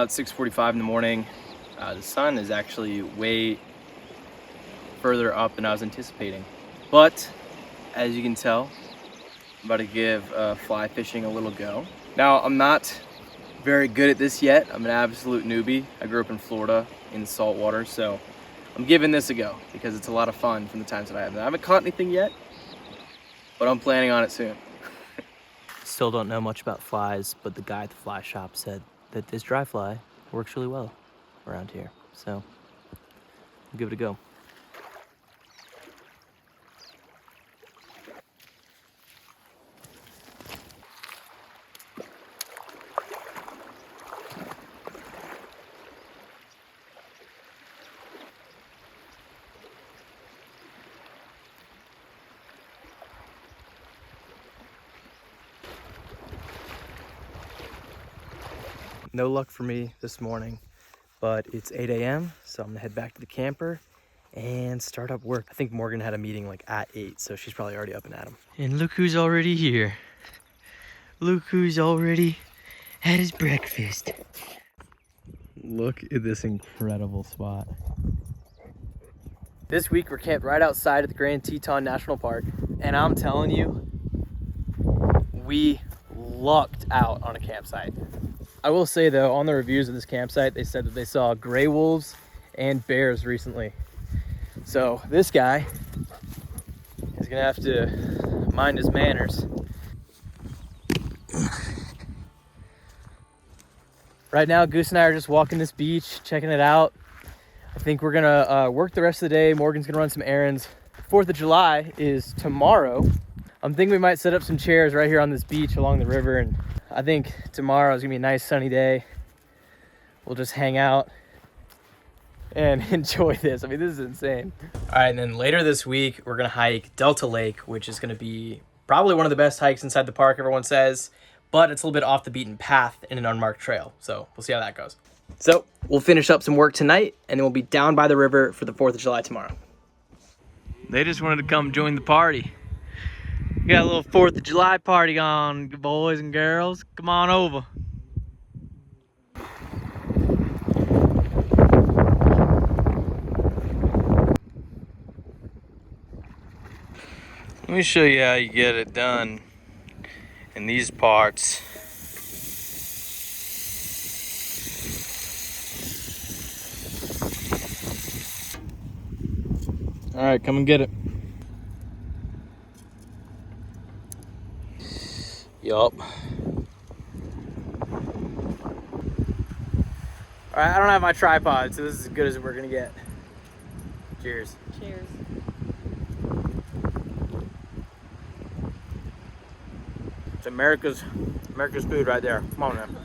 about 6:45 in the morning. The sun is actually way further up than I was anticipating. But as you can tell, I'm about to give fly fishing a little go. Now, I'm not very good at this yet. I'm an absolute newbie. I grew up in Florida in salt water, so I'm giving this a go because it's a lot of fun from the times that I have. I haven't caught anything yet, but I'm planning on it soon. Still don't know much about flies, but the guy at the fly shop said that this dry fly works really well around here. So I'll give it a go. No luck for me this morning, but it's 8 a.m. so I'm gonna head back to the camper and start up work. I think Morgan had a meeting like at 8, so she's probably already up and at him. And look who's already here. Look who's already had his breakfast. Look at this incredible spot. This week we're camped right outside of the Grand Teton National Park, and I'm telling you, we lucked out on a campsite. I will say though, on the reviews of this campsite, they said that they saw gray wolves and bears recently. So this guy is gonna have to mind his manners. Right now, Goose and I are just walking this beach, checking it out. I think we're gonna work the rest of the day. Morgan's gonna run some errands. 4th of July is tomorrow. I'm thinking we might set up some chairs right here on this beach along the river, and I think tomorrow is gonna be a nice sunny day. We'll just hang out and enjoy this. I mean, this is insane. All right, and then later this week, we're gonna hike Delta Lake, which is gonna be probably one of the best hikes inside the park, everyone says, but it's a little bit off the beaten path in an unmarked trail. So we'll see how that goes. So we'll finish up some work tonight, and then we'll be down by the river for the 4th of July tomorrow. They just wanted to come join the party. We got a little 4th of July party on, boys and girls. Come on over. Let me show you how you get it done in these parts. All right, come and get it. Yup. All right, I don't have my tripod, so this is as good as we're gonna get. Cheers. Cheers. It's America's food right there. Come on, man.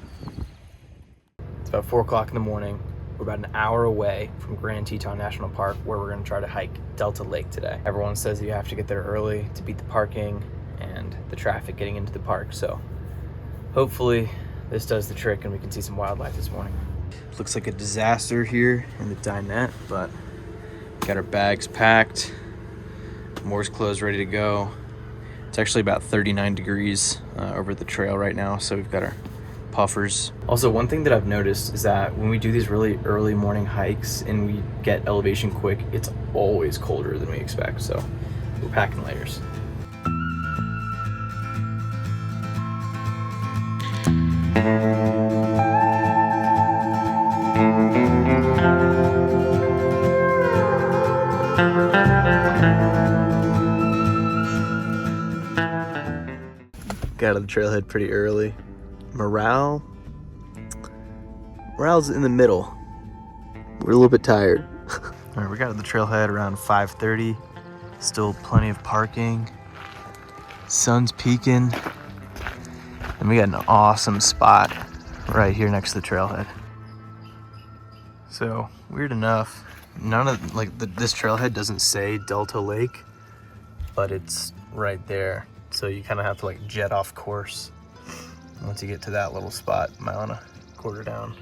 It's about 4 o'clock in the morning. We're about an hour away from Grand Teton National Park, where we're gonna try to hike Delta Lake today. Everyone says you have to get there early to beat the parking and the traffic getting into the park, so hopefully this does the trick and we can see some wildlife this morning. Looks like a disaster here in the dinette, but got our bags packed, Moore's clothes ready to go. It's actually about 39 degrees over the trail right now, so we've got our puffers. Also, one thing that I've noticed is that when we do these really early morning hikes and we get elevation quick, it's always colder than we expect, so we're packing layers. Got out of the trailhead pretty early. Morale's in the middle. We're a little bit tired. All right, we got to the trailhead around 5:30. Still plenty of parking. Sun's peaking. And we got an awesome spot right here next to the trailhead. So, weird enough, this trailhead doesn't say Delta Lake, but it's right there. So you kind of have to like jet off course once you get to that little spot, mile and a quarter down.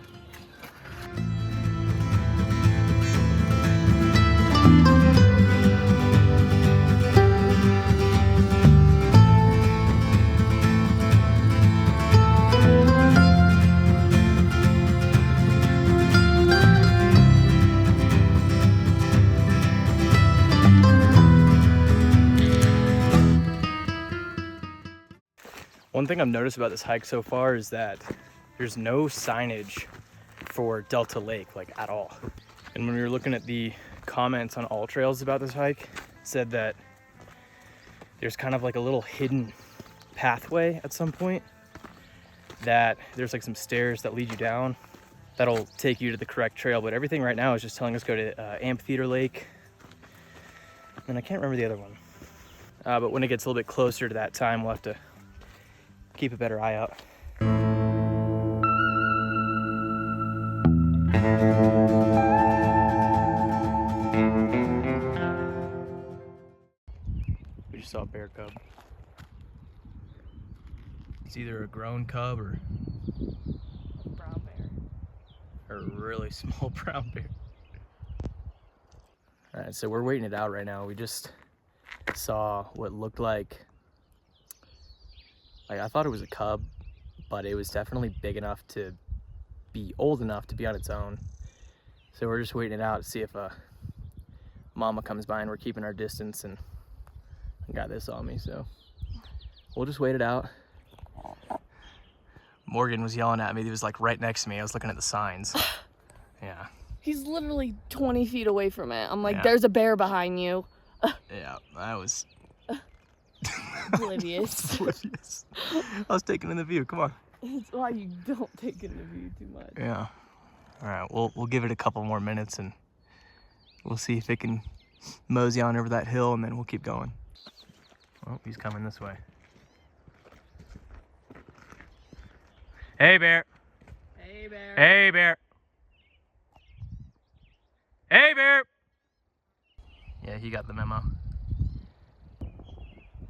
One thing I've noticed about this hike so far is that there's no signage for Delta Lake, like at all. And when we were looking at the comments on All Trails about this hike, it said that there's kind of like a little hidden pathway at some point, that there's like some stairs that lead you down that'll take you to the correct trail, but everything right now is just telling us go to Amphitheater Lake, and I can't remember the other one. But when it gets a little bit closer to that time, we'll have to keep a better eye out. We just saw a bear cub. It's either a grown cub or brown bear. Or a really small brown bear. All right, so we're waiting it out right now. We just saw what looked like I thought it was a cub, but it was definitely big enough to be old enough to be on its own. So we're just waiting it out to see if a mama comes by, and we're keeping our distance, and I got this on me, so we'll just wait it out. Morgan was yelling at me. He was like right next to me. I was looking at the signs. Yeah. He's literally 20 feet away from it. I'm like, Yeah. There's a bear behind you. Yeah, that was Oblivious. oblivious. I was taking in the view. Come on. It's why you don't take in the view too much. Yeah. All right, we'll give it a couple more minutes, and we'll see if it can mosey on over that hill, and then we'll keep going. Oh, he's coming this way. Hey, bear. Hey, bear. Hey, bear. Hey, bear. Yeah, he got the memo.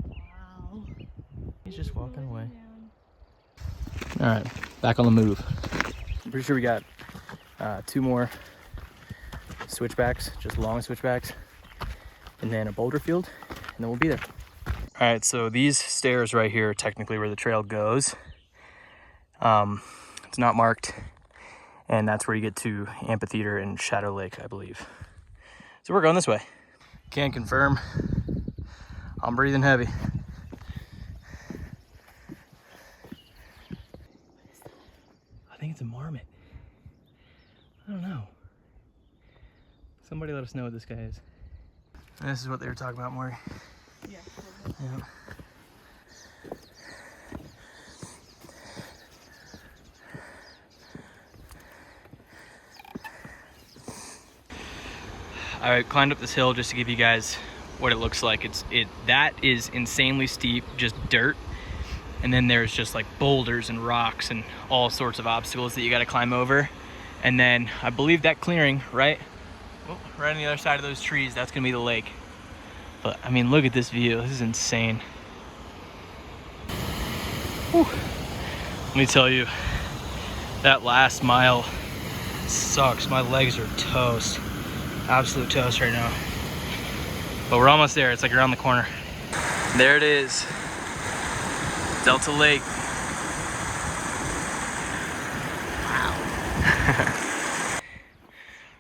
Wow. He's just walking away. All right, back on the move. I'm pretty sure we got 2 more switchbacks, just long switchbacks, and then a boulder field, and then we'll be there. All right, so these stairs right here are technically where the trail goes. It's not marked, and that's where you get to Amphitheater and Shadow Lake, I believe. So we're going this way. Can confirm, I'm breathing heavy. I think it's a marmot. I don't know. Somebody let us know what this guy is. This is what they were talking about, Maury. Yeah. Yeah. I climbed up this hill just to give you guys what it looks like. That is insanely steep, just dirt. And then there's just like boulders and rocks and all sorts of obstacles that you got to climb over. And then I believe that clearing right on the other side of those trees, that's gonna be the lake. But I mean, look at this view. This is insane. Whew. Let me tell you, that last mile sucks. My legs are toast. Absolute toast right now. But we're almost there. It's like around the corner. There it is. Delta Lake. Wow.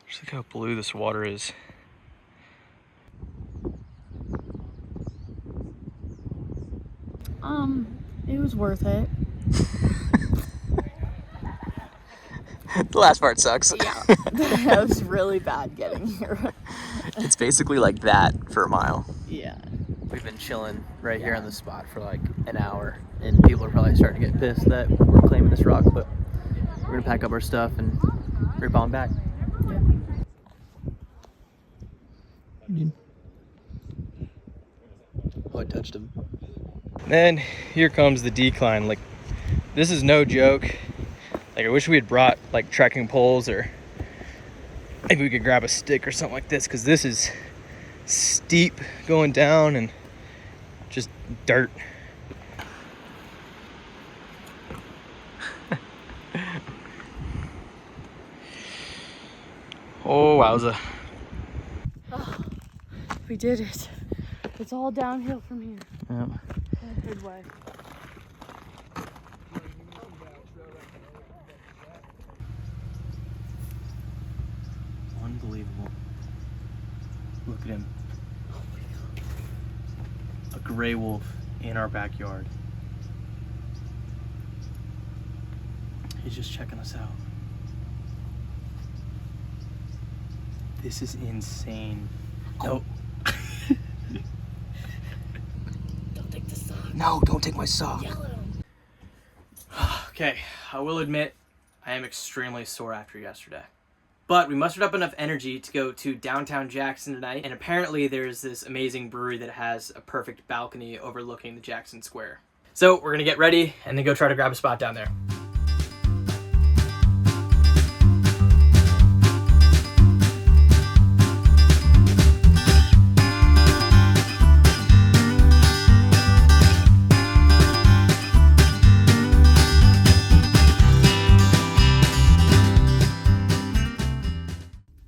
Just look how blue this water is. It was worth it. The last part sucks. Yeah. That was really bad getting here. It's basically like that for a mile. Yeah. We've been chilling right here on the spot for like an hour, and people are probably starting to get pissed that we're claiming this rock, but we're gonna pack up our stuff and rip on back. Oh, I touched him. Then here comes the decline. Like, this is no joke. Like, I wish we had brought like trekking poles, or maybe we could grab a stick or something like this, because this is steep going down and just dirt. Oh, wowza. Oh, we did it. It's all downhill from here. Yeah. In a good way. Unbelievable. Look at him. Oh my God. A gray wolf in our backyard. He's just checking us out. This is insane. No. Don't take the sock. No, don't take my sock. Yell at him. Okay, I will admit, I am extremely sore after yesterday. But we mustered up enough energy to go to downtown Jackson tonight, and apparently there's this amazing brewery that has a perfect balcony overlooking the Jackson Square. So we're gonna get ready and then go try to grab a spot down there.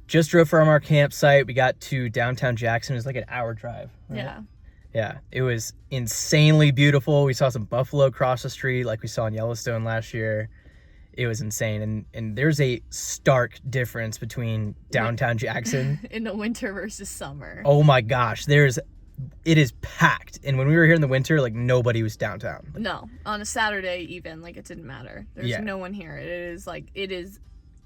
Just drove from our campsite. We got to downtown Jackson. It was like an hour drive. Right? Yeah. Yeah, it was insanely beautiful. We saw some buffalo cross the street like we saw in Yellowstone last year. It was insane. And there's a stark difference between downtown Jackson. In the winter versus summer. Oh my gosh, it is packed. And when we were here in the winter, like nobody was downtown. No, on a Saturday even, like it didn't matter. There's no one here. It is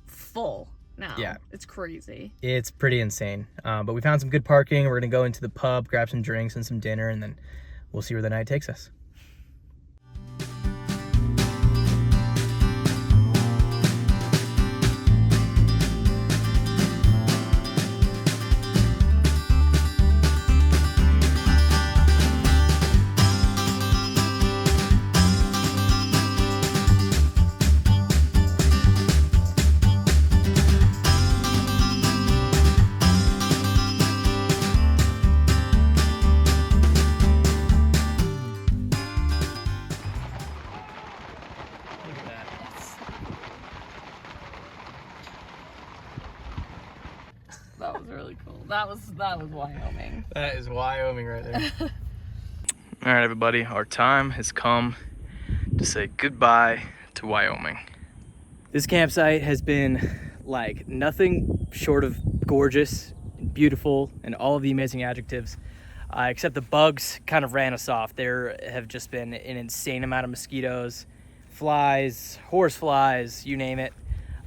full now. Yeah. It's crazy. It's pretty insane. But we found some good parking. We're gonna go into the pub, grab some drinks and some dinner, and then we'll see where the night takes us. That was really cool. That was Wyoming. That is Wyoming right there. All right, everybody, our time has come to say goodbye to Wyoming. This campsite has been like nothing short of gorgeous and beautiful and all of the amazing adjectives, except the bugs kind of ran us off. There have just been an insane amount of mosquitoes, flies, horse flies, you name it.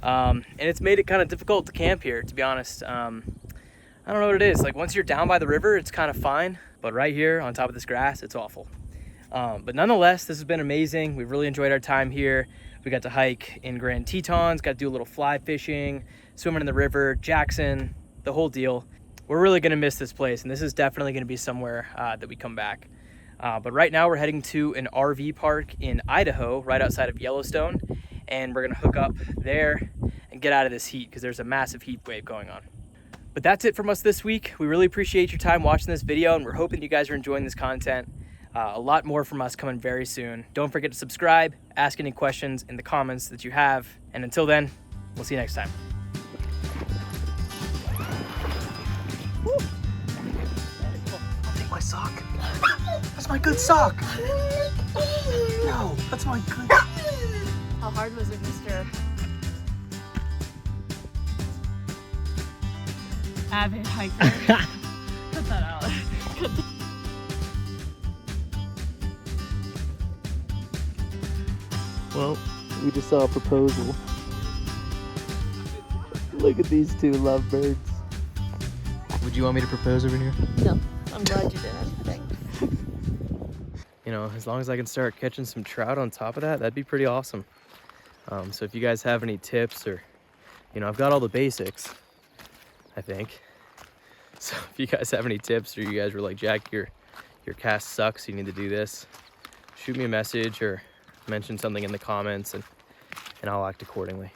And it's made it kind of difficult to camp here, to be honest. I don't know what it is. Like once you're down by the river, it's kind of fine, but right here on top of this grass, it's awful. But nonetheless, this has been amazing. We've really enjoyed our time here. We got to hike in Grand Tetons, got to do a little fly fishing, swimming in the river, Jackson, the whole deal. We're really gonna miss this place, and this is definitely gonna be somewhere that we come back. But right now we're heading to an RV park in Idaho, right outside of Yellowstone. And we're gonna hook up there and get out of this heat because there's a massive heat wave going on. But that's it from us this week. We really appreciate your time watching this video, and we're hoping you guys are enjoying this content. A lot more from us coming very soon. Don't forget to subscribe, ask any questions in the comments that you have, and until then, we'll see you next time. Woo. I'll take my sock. That's my good sock. No, that's my good. How hard was it, Mr. Avid hiker? Cut that out. Well, we just saw a proposal. Look at these two lovebirds. Would you want me to propose over here? No, I'm glad you didn't. Thanks. You know, as long as I can start catching some trout on top of that, that'd be pretty awesome. So if you guys have any tips, or, you know, I've got all the basics, I think. So if you guys have any tips, or you guys were like, Jack, your cast sucks, you need to do this, shoot me a message or mention something in the comments, and I'll act accordingly.